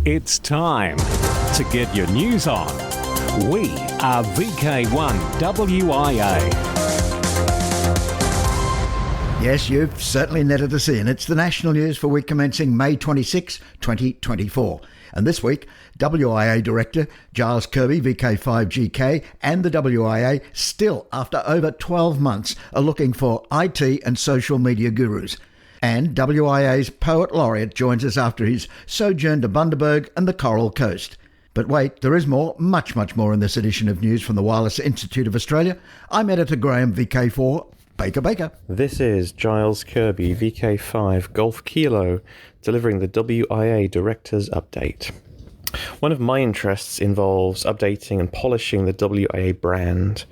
It's time to get your news on. We are VK1WIA. Yes, you've certainly netted us in. It's the national news for week commencing May 26, 2024. And this week, WIA Director Giles Kirby, VK5GK, and the WIA still, after over 12 months, are looking for IT and social media gurus. And WIA's Poet Laureate joins us after his sojourn to Bundaberg and the Coral Coast. But wait, there is more, much more in this edition of news from the Wireless Institute of Australia. I'm Editor Graham, VK4. Baker. This is Giles Kirby, VK5 Golf Kilo, delivering the WIA Director's Update. One of my interests involves updating and polishing the WIA brand.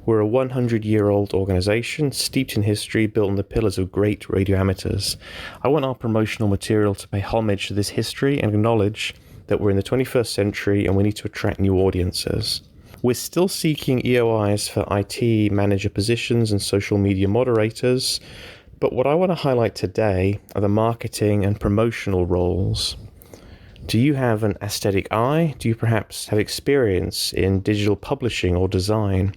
We're a 100-year-old organisation, steeped in history, built on the pillars of great radio amateurs. I want our promotional material to pay homage to this history and acknowledge that we're in the 21st century and we need to attract new audiences. We're still seeking EOIs for IT manager positions and social media moderators, but what I want to highlight today are the marketing and promotional roles. Do you have an aesthetic eye? Do you perhaps have experience in digital publishing or design?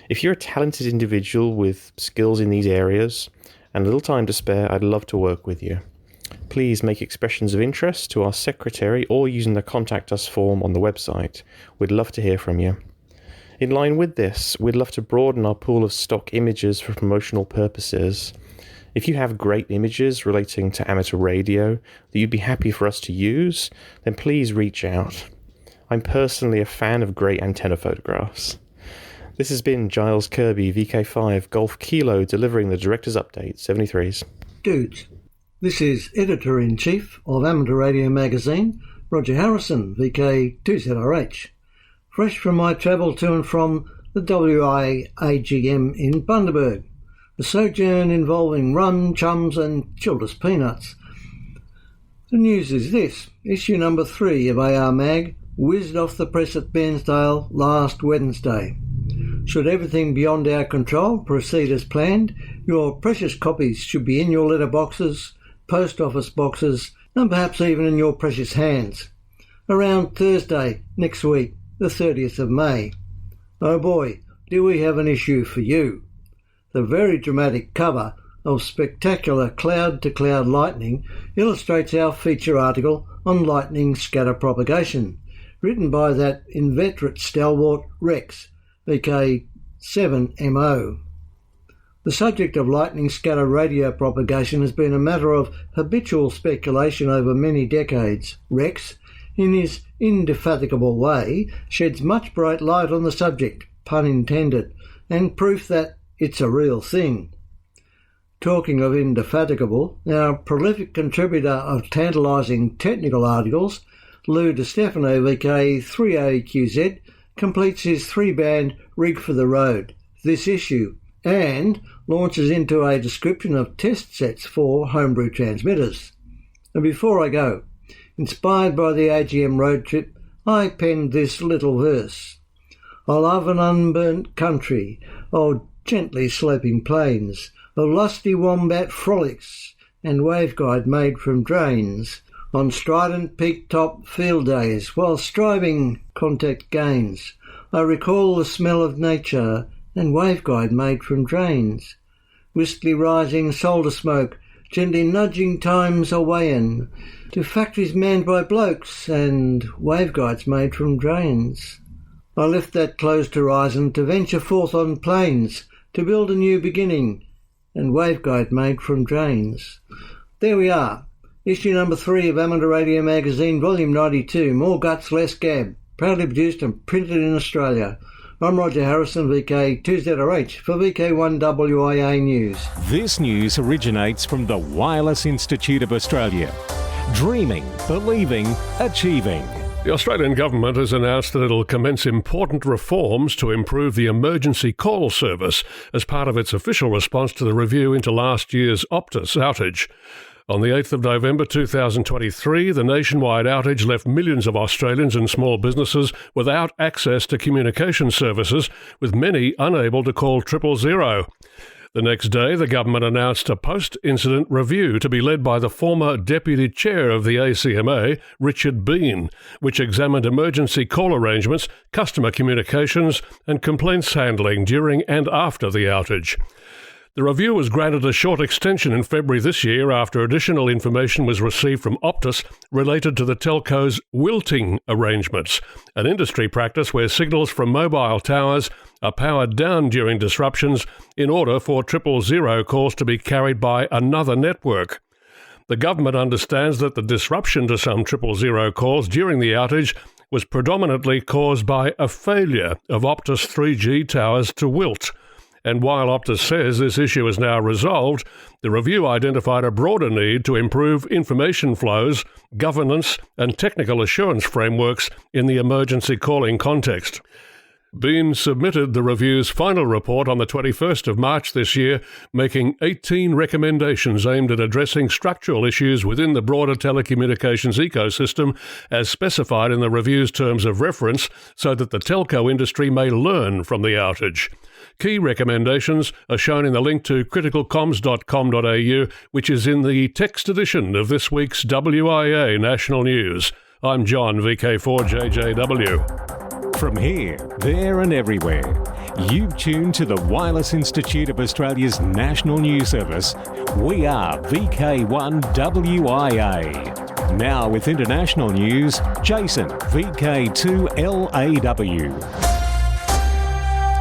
If you're a talented individual with skills in these areas and a little time to spare, I'd love to work with you. Please make expressions of interest to our secretary or using the Contact Us form on the website. We'd love to hear from you. In line with this, we'd love to broaden our pool of stock images for promotional purposes. If you have great images relating to amateur radio that you'd be happy for us to use, then please reach out. I'm personally a fan of great antenna photographs. This has been Giles Kirby, VK5 Golf Kilo, delivering the Director's Update 73s. Dudes, this is Editor-in-Chief of Amateur Radio Magazine, Roger Harrison, VK2ZRH. Fresh from my travel to and from the WIA AGM in Bundaberg, a sojourn involving rum, chums and Childress peanuts. The news is this: issue number 3 of AR Mag whizzed off the press at Bairnsdale last Wednesday. Should everything beyond our control proceed as planned, your precious copies should be in your letterboxes, post office boxes, and perhaps even in your precious hands around Thursday next week, the 30th of May. Oh boy, do we have an issue for you. The very dramatic cover of spectacular cloud-to-cloud lightning illustrates our feature article on lightning scatter propagation, written by that inveterate stalwart Rex, VK7MO. The subject of lightning scatter radio propagation has been a matter of habitual speculation over many decades. Rex, in his indefatigable way, sheds much bright light on the subject, pun intended, and proof that it's a real thing. Talking of indefatigable, our prolific contributor of tantalising technical articles, Lou DiStefano, VK3AQZ, completes his 3-band Rig for the Road this issue and launches into a description of test sets for homebrew transmitters. And before I go, inspired by the AGM road trip, I penned this little verse. I love an unburnt country, oh gently sloping plains, of lusty wombat frolics and waveguide made from drains, on strident peak-top field days, while striving contact gains. I recall the smell of nature and waveguide made from drains, whistly rising solder smoke, gently nudging times awayin, to factories manned by blokes and waveguides made from drains. I left that closed horizon to venture forth on plains, to build a new beginning, and waveguide made from drains. There we are, issue number 3 of Amateur Radio Magazine, volume 92, more guts, less gab, proudly produced and printed in Australia. I'm Roger Harrison, VK2ZRH, for VK1WIA News. This news originates from the Wireless Institute of Australia. Dreaming, believing, achieving. The Australian government has announced that it'll commence important reforms to improve the emergency call service as part of its official response to the review into last year's Optus outage. On the 8th of November 2023, the nationwide outage left millions of Australians and small businesses without access to communication services, with many unable to call 000. The next day, the government announced a post-incident review to be led by the former Deputy Chair of the ACMA, Richard Bean, which examined emergency call arrangements, customer communications and complaints handling during and after the outage. The review was granted a short extension in February this year after additional information was received from Optus related to the telco's wilting arrangements, an industry practice where signals from mobile towers are powered down during disruptions in order for 000 calls to be carried by another network. The government understands that the disruption to some 000 calls during the outage was predominantly caused by a failure of Optus 3G towers to wilt. And while Optus says this issue is now resolved, the review identified a broader need to improve information flows, governance and technical assurance frameworks in the emergency calling context. Bean submitted the review's final report on the 21st of March this year, making 18 recommendations aimed at addressing structural issues within the broader telecommunications ecosystem as specified in the review's terms of reference so that the telco industry may learn from the outage. Key recommendations are shown in the link to criticalcoms.com.au, which is in the text edition of this week's WIA National News. I'm John, VK4JJW. From here, there and everywhere, you've tuned to the Wireless Institute of Australia's National News Service. We are VK1WIA. Now with international news, Jason, VK2LAW.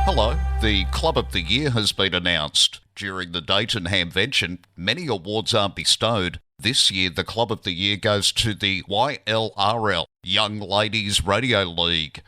Hello. The Club of the Year has been announced. During the Dayton Hamvention, many awards are bestowed. This year, the Club of the Year goes to the YLRL, Young Ladies Radio League.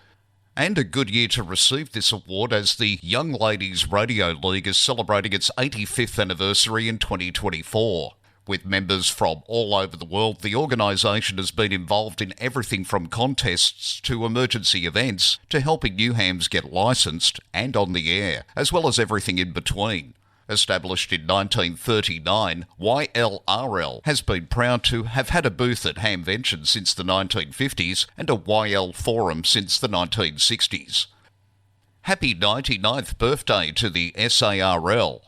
And a good year to receive this award as the Young Ladies Radio League is celebrating its 85th anniversary in 2024. With members from all over the world, the organisation has been involved in everything from contests to emergency events to helping new hams get licensed and on the air, as well as everything in between. Established in 1939, YLRL has been proud to have had a booth at Hamvention since the 1950s and a YL forum since the 1960s. Happy 99th birthday to the SARL.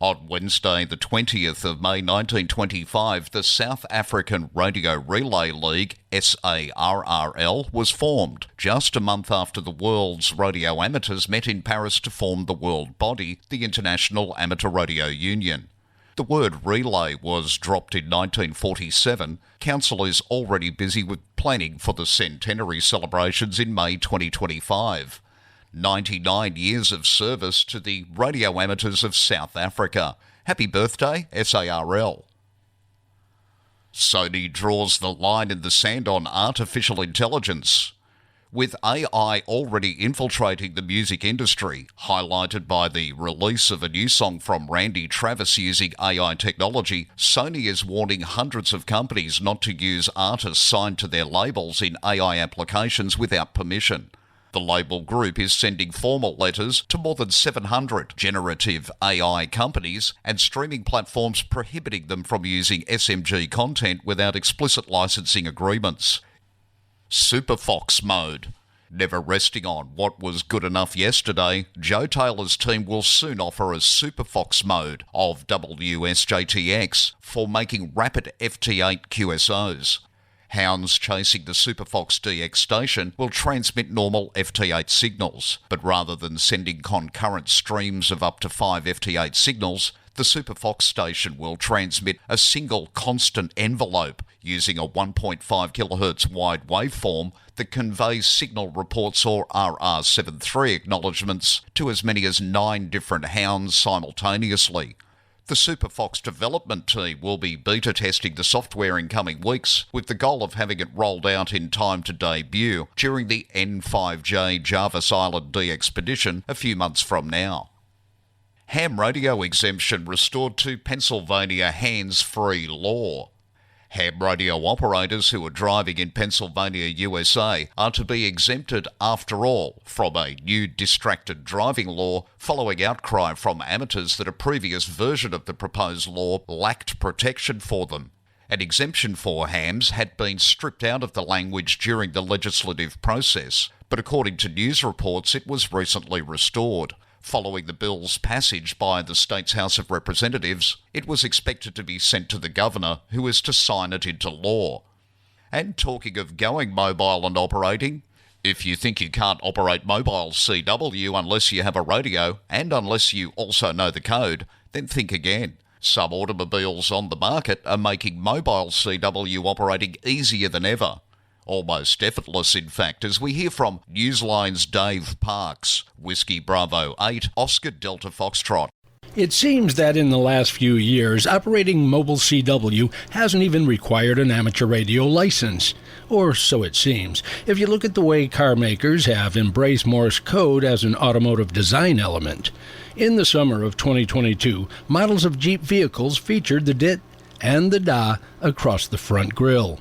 On Wednesday, the 20th of May 1925, the South African Radio Relay League, SARRL, was formed, just a month after the world's radio amateurs met in Paris to form the world body, the International Amateur Radio Union. The word relay was dropped in 1947. Council is already busy with planning for the centenary celebrations in May 2025. 99 years of service to the radio amateurs of South Africa. Happy birthday, SARL. Sony draws the line in the sand on artificial intelligence. With AI already infiltrating the music industry, highlighted by the release of a new song from Randy Travis using AI technology, Sony is warning hundreds of companies not to use artists signed to their labels in AI applications without permission. The label group is sending formal letters to more than 700 generative AI companies and streaming platforms prohibiting them from using SMG content without explicit licensing agreements. Superfox mode. Never resting on what was good enough yesterday, Joe Taylor's team will soon offer a Superfox mode of WSJTX for making rapid FT8 QSOs. Hounds chasing the Superfox DX station will transmit normal FT8 signals, but rather than sending concurrent streams of up to 5 FT8 signals, the Superfox station will transmit a single constant envelope using a 1.5 kHz wide waveform that conveys signal reports or RR73 acknowledgements to as many as 9 different hounds simultaneously. The Superfox development team will be beta testing the software in coming weeks with the goal of having it rolled out in time to debut during the N5J Jarvis Island DXpedition a few months from now. Ham radio exemption restored to Pennsylvania hands-free law. Ham radio operators who are driving in Pennsylvania, USA are to be exempted after all from a new distracted driving law following outcry from amateurs that a previous version of the proposed law lacked protection for them. An exemption for hams had been stripped out of the language during the legislative process, but according to news reports it was recently restored. Following the bill's passage by the state's House of Representatives, it was expected to be sent to the governor, who is to sign it into law. And talking of going mobile and operating, if you think you can't operate mobile CW unless you have a radio and unless you also know the code, then think again. Some automobiles on the market are making mobile CW operating easier than ever. Almost effortless, in fact, as we hear from Newsline's Dave Parks, Whiskey Bravo 8, Oscar Delta Foxtrot. It seems that in the last few years, operating mobile CW hasn't even required an amateur radio license. Or so it seems. If you look at the way car makers have embraced Morse code as an automotive design element. In the summer of 2022, models of Jeep vehicles featured the DIT and the DA across the front grille.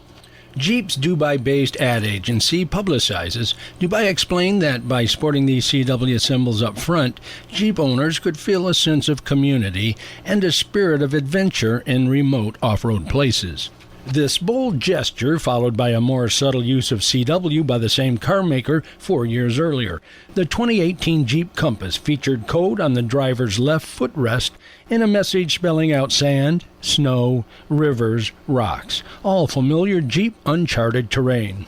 Jeep's Dubai-based ad agency publicizes. Dubai explained that by sporting these CW symbols up front, Jeep owners could feel a sense of community and a spirit of adventure in remote off-road places. This bold gesture followed by a more subtle use of CW by the same car maker 4 years earlier. The 2018 Jeep Compass featured code on the driver's left footrest and a message spelling out sand, snow, rivers, rocks, all familiar Jeep uncharted terrain.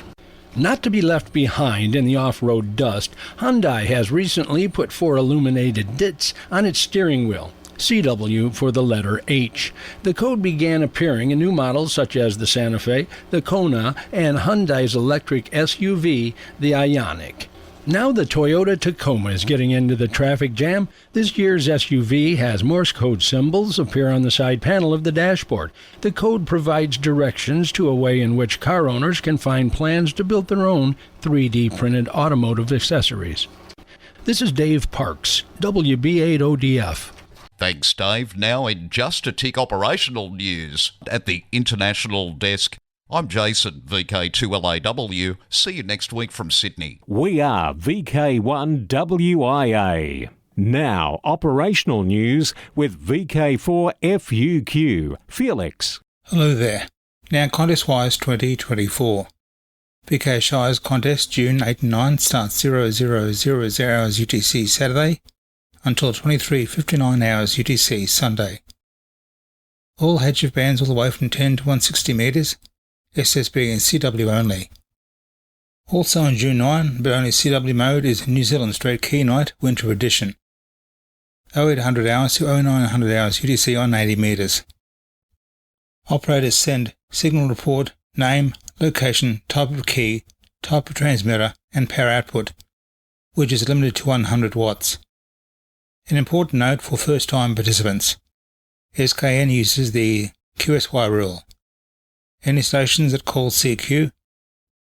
Not to be left behind in the off-road dust, Hyundai has recently put 4 illuminated dits on its steering wheel. CW for the letter H. The code began appearing in new models such as the Santa Fe, the Kona, and Hyundai's electric SUV, the Ioniq. Now the Toyota Tacoma is getting into the traffic jam. This year's SUV has Morse code symbols appear on the side panel of the dashboard. The code provides directions to a way in which car owners can find plans to build their own 3D printed automotive accessories. This is Dave Parks, WB8ODF. Thanks, Dave. Now in Just a Tick operational news at the International Desk, I'm Jason, VK2WIA. See you next week from Sydney. We are VK1WIA. Now, operational news with VK4FUQ. Felix. Hello there. Now, contest-wise 2024. VK Shires contest June 8 and 9 starts 0000 hours UTC Saturday until 23:59 hours UTC Sunday. All HF bands all the way from 10 to 160 metres, SSB and CW only. Also on June 9, but only CW mode, is New Zealand Straight Key Night Winter Edition. 0800 hours to 0900 hours UTC on 80 metres. Operators send signal report, name, location, type of key, type of transmitter and power output, which is limited to 100 watts. An important note for first-time participants. SKN uses the QSY rule. Any stations that call CQ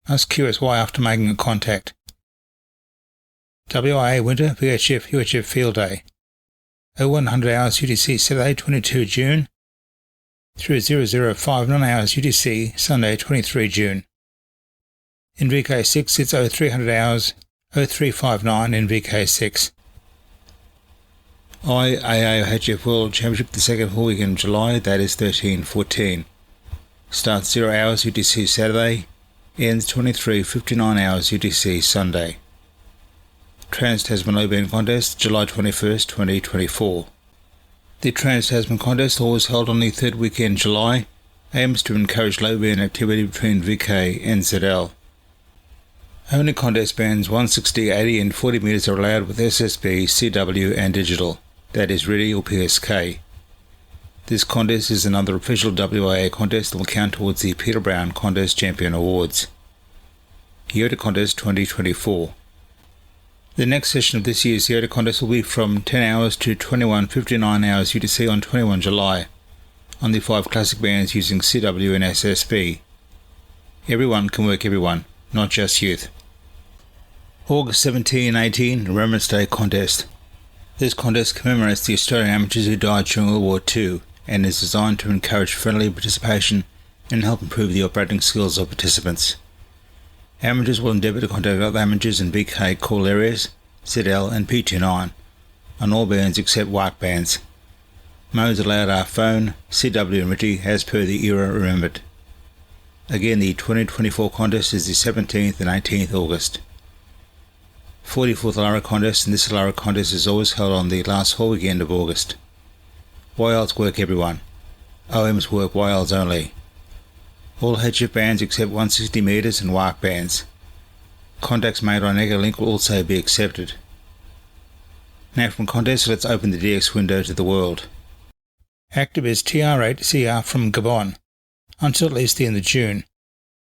must QSY after making a contact. WIA Winter VHF UHF Field Day. 0100 hours UTC Saturday 22 June through 0059 hours UTC Sunday 23 June. In VK6 it's 0300 hours 0359 in VK6. IAA HF World Championship the second full weekend of July, that is 13-14. Starts 0 hours UTC Saturday, ends 23:59 hours UTC Sunday. Trans-Tasman Low Band Contest, July 21st, 2024. The Trans-Tasman Contest, always held on the third weekend in July, aims to encourage low band activity between VK and ZL. Only contest bands 160, 80 and 40 metres are allowed with SSB, CW and digital, that is REDI or PSK. This contest is another official WIA contest that will count towards the Peter Brown Contest Champion Awards. Yoda Contest 2024. The next session of this year's Yoda Contest will be from 10 hours to 21:59 hours UTC on 21 July, on the 5 classic bands using CW and SSB. Everyone can work everyone, not just youth. August 17 and 18, Remembrance Day Contest. This contest commemorates the Australian amateurs who died during World War II and is designed to encourage friendly participation and help improve the operating skills of participants. Amateurs will endeavour to contact other amateurs in VK call areas, ZL and P29, on all bands except WARC bands. Modes allowed are phone, CW and RTTY as per the era remembered. Again, the 2024 contest is the 17th and 18th August. 44th Alara contest, and this Alara contest is always held on the last whole weekend of August. YLs work everyone. OMs work YLs only. All HF bands except 160 metres and WARC bands. Contacts made on Egalink will also be accepted. Now from contest, let's open the DX window to the world. Active is TR8CR from Gabon, until at least the end of June.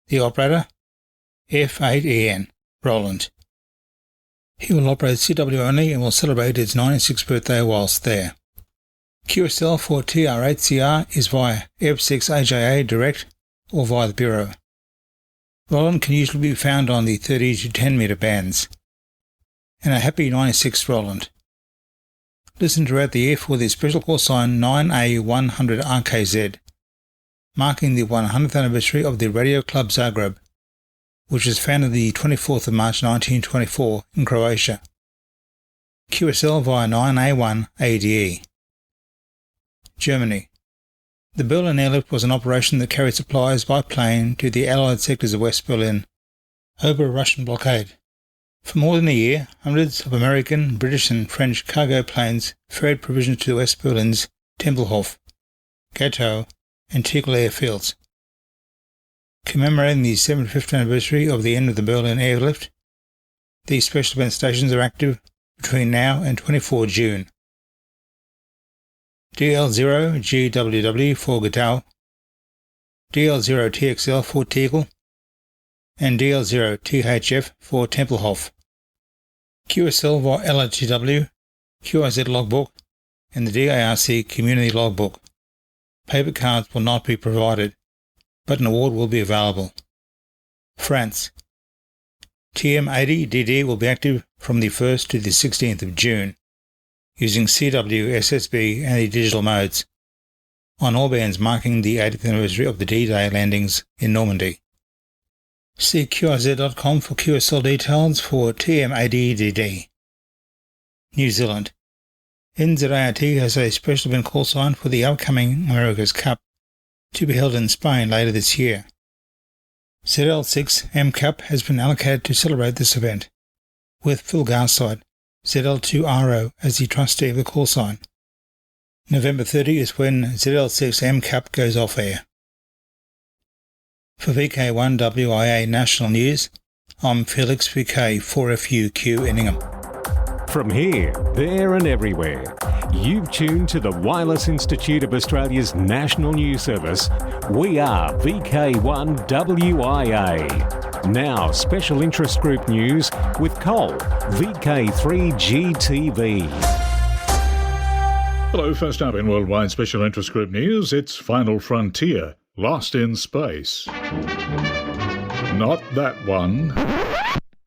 The operator? F8EN, Roland. He will operate CW only and will celebrate his 96th birthday whilst there. QSL for TR8CR is via F6AJA direct or via the Bureau. Roland can usually be found on the 30 to 10 metre bands. And a happy 96th Roland. Listen throughout the year for the special call sign 9A100RKZ, marking the 100th anniversary of the Radio Club Zagreb, which was founded the 24th of March 1924 in Croatia. QSL via 9A1ADE. Germany. The Berlin airlift was an operation that carried supplies by plane to the Allied sectors of West Berlin over a Russian blockade. For more than a year, hundreds of American, British and French cargo planes ferried provisions to West Berlin's Tempelhof, Gatow and Tegel airfields. Commemorating the 75th anniversary of the end of the Berlin airlift, these special event stations are active between now and 24 June. DL0GWW for Gatow, DL0TXL for Tegel, and DL0THF for Tempelhof. QSL via LRTW, QIZ logbook, and the DARC community logbook. Paper cards will not be provided, but an award will be available. France. TM80DD will be active from the 1st to the 16th of June, using CW, SSB and the digital modes, on all bands marking the 80th anniversary of the D-Day landings in Normandy. See QIZ.com for QSL details for TM80DD. New Zealand. NZART has a special event call sign for the upcoming America's Cup, to be held in Spain later this year. ZL6 M Cup has been allocated to celebrate this event, with Phil Garside, ZL2RO, as the trustee of the call sign. November 30 is when ZL6 M Cup goes off air. For VK1WIA National News, I'm Felix VK4FUQ Inningham. From here, there and everywhere, you've tuned to the Wireless Institute of Australia's National News Service. We are VK1WIA. Now, special interest group news with Cole, VK3GTV. Hello, first up in Worldwide Special Interest Group News, it's Final Frontier, Lost in Space. Not that one.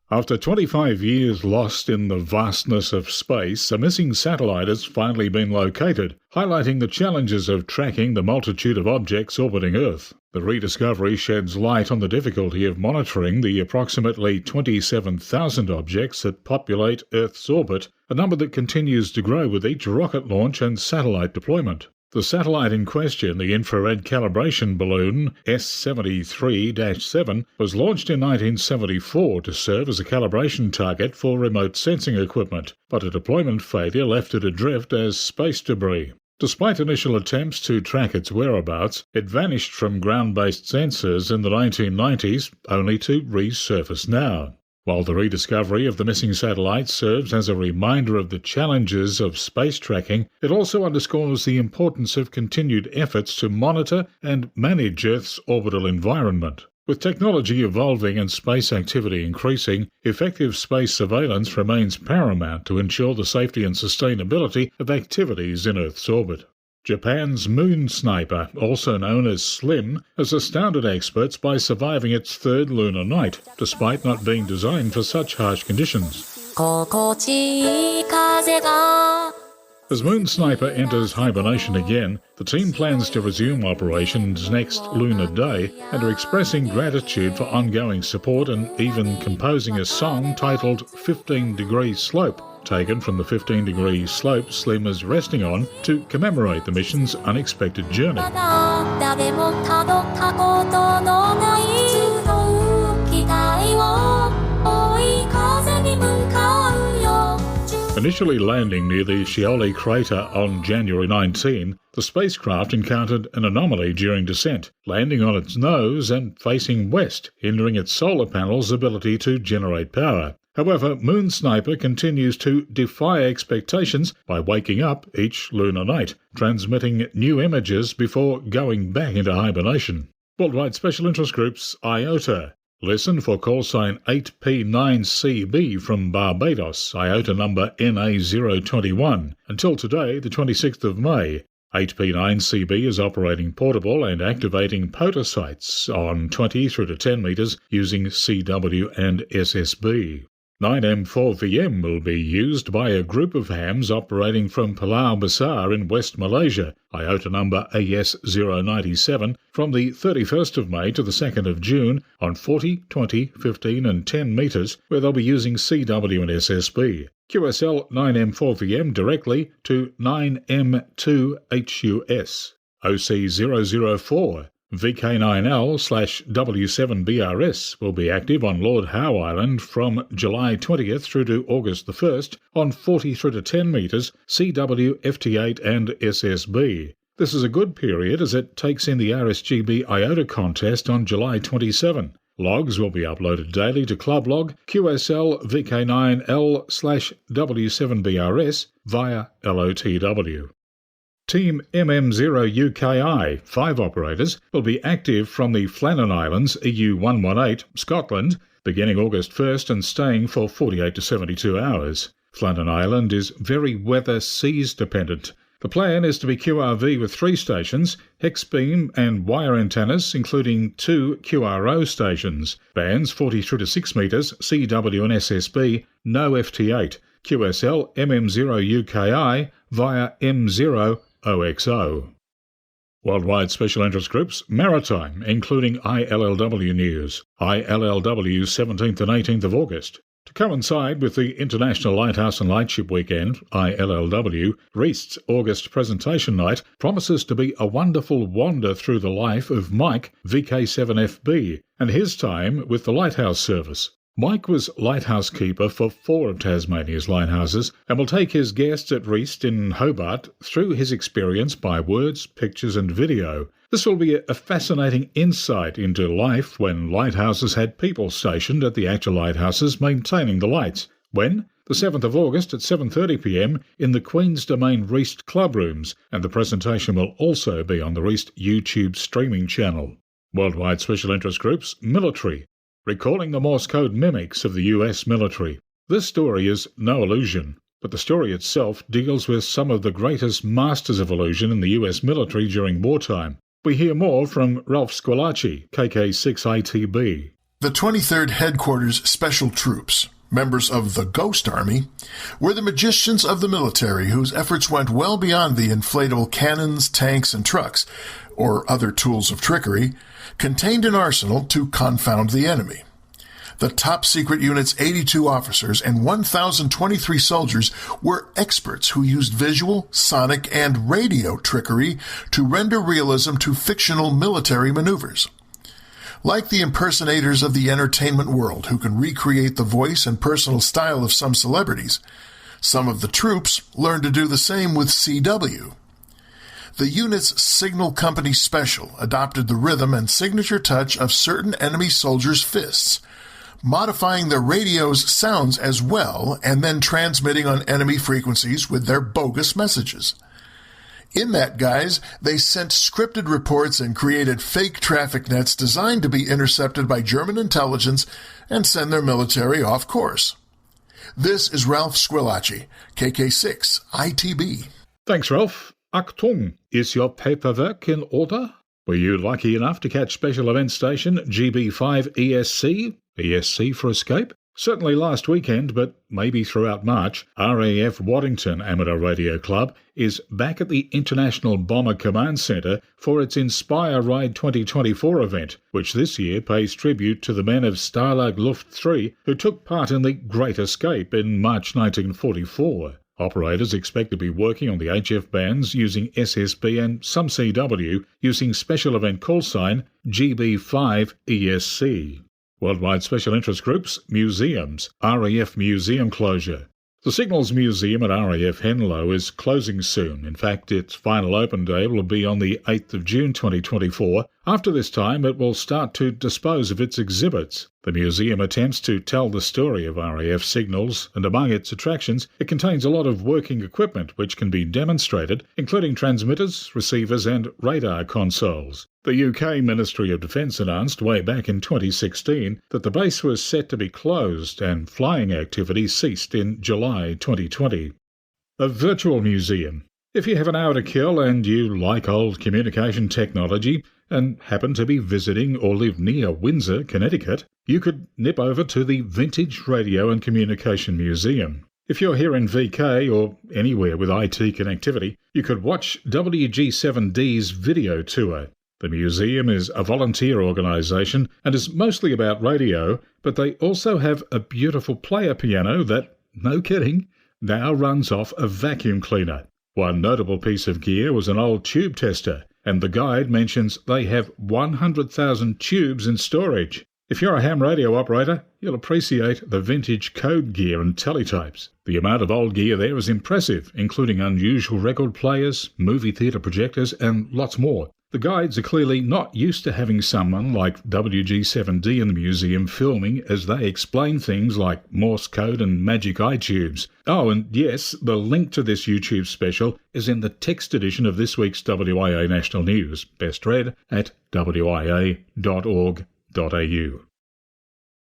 After 25 years lost in the vastness of space, a missing satellite has finally been located, highlighting the challenges of tracking the multitude of objects orbiting Earth. The rediscovery sheds light on the difficulty of monitoring the approximately 27,000 objects that populate Earth's orbit, a number that continues to grow with each rocket launch and satellite deployment. The satellite in question, the infrared calibration balloon S73-7, was launched in 1974 to serve as a calibration target for remote sensing equipment, but a deployment failure left it adrift as space debris. Despite initial attempts to track its whereabouts, it vanished from ground-based sensors in the 1990s, only to resurface now. While the rediscovery of the missing satellite serves as a reminder of the challenges of space tracking, it also underscores the importance of continued efforts to monitor and manage Earth's orbital environment. With technology evolving and space activity increasing, effective space surveillance remains paramount to ensure the safety and sustainability of activities in Earth's orbit. Japan's Moon Sniper, also known as SLIM, has astounded experts by surviving its third lunar night, despite not being designed for such harsh conditions. As Moon Sniper enters hibernation again, the team plans to resume operations next lunar day and are expressing gratitude for ongoing support and even composing a song titled 15 Degree Slope, taken from the 15-degree slope Slim is resting on to commemorate the mission's unexpected journey. Initially landing near the Scioli crater on January 19, the spacecraft encountered an anomaly during descent, landing on its nose and facing west, hindering its solar panels' ability to generate power. However, Moon Sniper continues to defy expectations by waking up each lunar night, transmitting new images before going back into hibernation. Worldwide Special Interest Groups IOTA. Listen for call sign 8P9CB from Barbados, IOTA number NA021. Until today, the 26th of May. 8P9CB is operating portable and activating POTA sites on 20 through to 10 metres using CW and SSB. 9M4VM will be used by a group of hams operating from Pulau Besar in West Malaysia, IOTA number AS097, from the 31st of May to the 2nd of June on 40, 20, 15 and 10 metres, where they'll be using CW and SSB. QSL 9M4VM directly to 9M2HUS. OC004. VK9L/W7BRS will be active on Lord Howe Island from July 20th through to August the 1st on 40 through to 10 metres, CW, FT8 and SSB. This is a good period as it takes in the RSGB IOTA contest on July 27. Logs will be uploaded daily to Club Log QSL VK9L/W7BRS via LOTW. Team MM0UKI, 5 operators, will be active from the Flannan Islands, EU118, Scotland, beginning August 1st and staying for 48 to 72 hours. Flannan Island is very weather seas dependent. The plan is to be QRV with 3 stations, hex beam and wire antennas, including 2 QRO stations, bands 40 through to 6 metres, CW and SSB, no FT8, QSL MM0UKI via M0 OXO. Worldwide Special Interest Groups Maritime, including ILLW News, ILLW 17th and 18th of August. To coincide with the International Lighthouse and Lightship Weekend, ILLW, Reist's August presentation night promises to be a wonderful wander through the life of Mike, VK7FB, and his time with the Lighthouse Service. Mike was lighthouse keeper for 4 of Tasmania's lighthouses and will take his guests at Reist in Hobart through his experience by words, pictures and video. This will be a fascinating insight into life when lighthouses had people stationed at the actual lighthouses maintaining the lights. When? The 7th of August at 7:30pm in the Queen's Domain Reist Club Rooms, and the presentation will also be on the Reist YouTube streaming channel. Worldwide Special Interest Groups Military. Recalling the Morse code mimics of the US military. This story is no illusion, but the story itself deals with some of the greatest masters of illusion in the US military during wartime. We hear more from Ralph Squillaci, KK6ITB. The 23rd Headquarters Special Troops, members of the Ghost Army, were the magicians of the military whose efforts went well beyond the inflatable cannons, tanks, and trucks, or other tools of trickery, contained in arsenal to confound the enemy. The top-secret unit's 82 officers and 1,023 soldiers were experts who used visual, sonic, and radio trickery to render realism to fictional military maneuvers. Like the impersonators of the entertainment world who can recreate the voice and personal style of some celebrities, some of the troops learned to do the same with CW. The unit's Signal Company Special adopted the rhythm and signature touch of certain enemy soldiers' fists, modifying their radio's sounds as well and then transmitting on enemy frequencies with their bogus messages. In that guise, they sent scripted reports and created fake traffic nets designed to be intercepted by German intelligence and send their military off course. This is Ralph Squillaci, KK6 ITB. Thanks, Ralph. Achtung, is your paperwork in order? Were you lucky enough to catch special event station GB5 ESC? ESC for escape? Certainly last weekend, but maybe throughout March, RAF Waddington Amateur Radio Club is back at the International Bomber Command Centre for its Inspire Ride 2024 event, which this year pays tribute to the men of Stalag Luft 3 who took part in the Great Escape in March 1944. Operators expect to be working on the HF bands using SSB and some CW using special event call sign GB5 ESC. Worldwide Special Interest Groups Museums, RAF Museum closure. The Signals Museum at RAF Henlow is closing soon. In fact, its final open day will be on the 8th of June 2024. After this time, it will start to dispose of its exhibits. The museum attempts to tell the story of RAF signals, and among its attractions, it contains a lot of working equipment which can be demonstrated, including transmitters, receivers and radar consoles. The UK Ministry of Defence announced way back in 2016 that the base was set to be closed and flying activity ceased in July 2020. A virtual museum. If you have an hour to kill and you like old communication technology and happen to be visiting or live near Windsor, Connecticut, you could nip over to the Vintage Radio and Communication Museum. If you're here in VK or anywhere with IT connectivity, you could watch WG7D's video tour. The museum is a volunteer organisation and is mostly about radio, but they also have a beautiful player piano that, no kidding, now runs off a vacuum cleaner. One notable piece of gear was an old tube tester, and the guide mentions they have 100,000 tubes in storage. If you're a ham radio operator, you'll appreciate the vintage code gear and teletypes. The amount of old gear there is impressive, including unusual record players, movie theatre projectors, and lots more. The guides are clearly not used to having someone like WG7D in the museum filming as they explain things like Morse code and magic eye tubes. Oh, and yes, the link to this YouTube special is in the text edition of this week's WIA National News, best read at wia.org.au.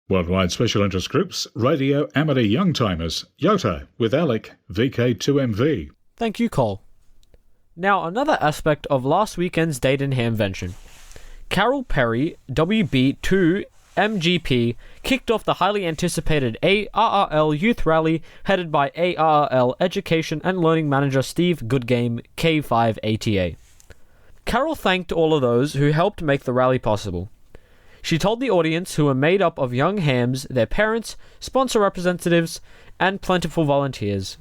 Worldwide Special Interest Groups, Radio Amateur Youngtimers, YOTA, with Alec, VK2MV. Thank you, Cole. Now, another aspect of last weekend's Date and Hamvention. Carol Perry, WB2MGP, kicked off the highly anticipated ARRL Youth Rally headed by ARRL Education and Learning Manager Steve Goodgame, K5ATA. Carol thanked all of those who helped make the rally possible. She told the audience, who were made up of young hams, their parents, sponsor representatives, and plentiful volunteers.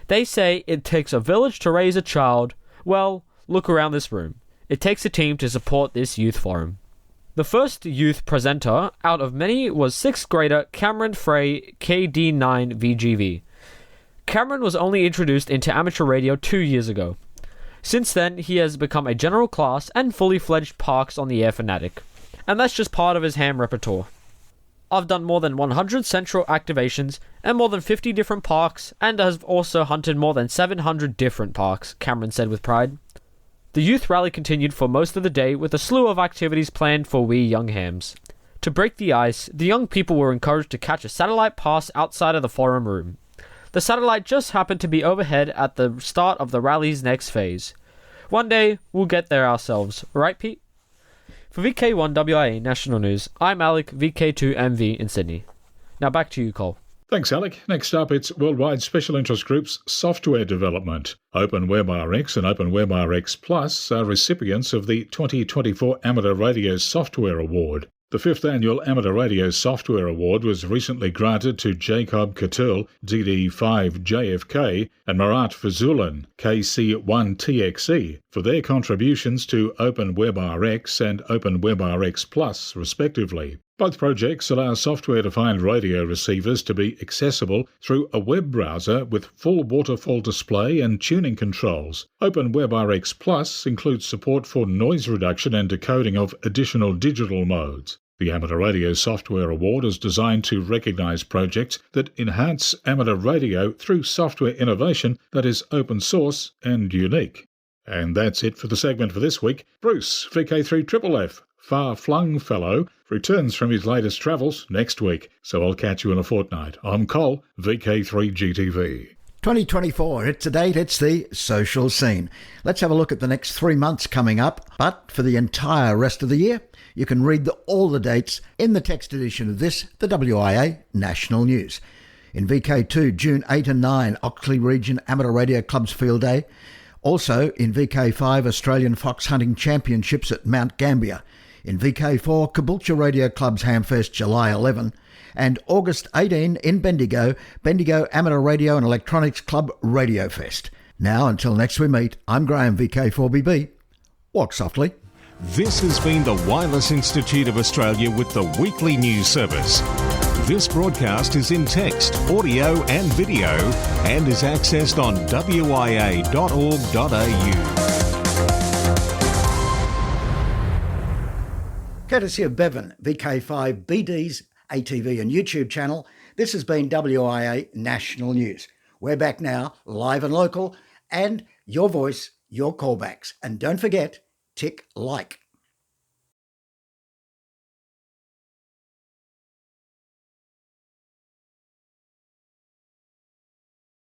They say it takes a village to raise a child. Well, look around this room. It takes a team to support this youth forum. The first youth presenter out of many was 6th grader Cameron Frey, KD9VGV. Cameron was only introduced into amateur radio 2 years ago. Since then, he has become a general class and fully fledged Parks on the Air fanatic. And that's just part of his ham repertoire. I've done more than 100 central activations and more than 50 different parks, and have also hunted more than 700 different parks, Cameron said with pride. The youth rally continued for most of the day with a slew of activities planned for we young hams. To break the ice, the young people were encouraged to catch a satellite pass outside of the forum room. The satellite just happened to be overhead at the start of the rally's next phase. One day, we'll get there ourselves, right, Pete? For VK1WIA National News, I'm Alec, VK2MV in Sydney. Now back to you, Cole. Thanks, Alec. Next up, it's Worldwide Special Interest Group's software development. OpenWebRx and OpenWebRx Plus are recipients of the 2024 Amateur Radio Software Award. The 5th Annual Amateur Radio Software Award was recently granted to Jacob Katul, DD5JFK, and Marat Fazulan, KC1TXE, for their contributions to OpenWebRx and OpenWebRx Plus, respectively. Both projects allow software-defined radio receivers to be accessible through a web browser with full waterfall display and tuning controls. OpenWebRx Plus includes support for noise reduction and decoding of additional digital modes. The Amateur Radio Software Award is designed to recognise projects that enhance amateur radio through software innovation that is open source and unique. And that's it for the segment for this week. Bruce, VK3FFF, far-flung fellow, returns from his latest travels next week, so I'll catch you in a fortnight. I'm Cole, VK3GTV. 2024, it's a date, it's the social scene. Let's have a look at the next 3 months coming up, but for the entire rest of the year, you can read all the dates in the text edition of this, the WIA National News. In VK2, June 8 and 9, Oxley Region Amateur Radio Club's Field Day. Also in VK5, Australian Fox Hunting Championships at Mount Gambier. In VK4, Caboolture Radio Club's Hamfest, July 11. And August 18 in Bendigo, Bendigo Amateur Radio and Electronics Club Radio Fest. Now, until next we meet, I'm Graham, VK4BB. Walk softly. This has been the Wireless Institute of Australia with the weekly news service. This broadcast is in text, audio and video and is accessed on wia.org.au. Courtesy of Bevan, VK5BD's ATV and YouTube channel, this has been WIA National News. We're back now, live and local, and your voice, your callbacks. And don't forget, tick like.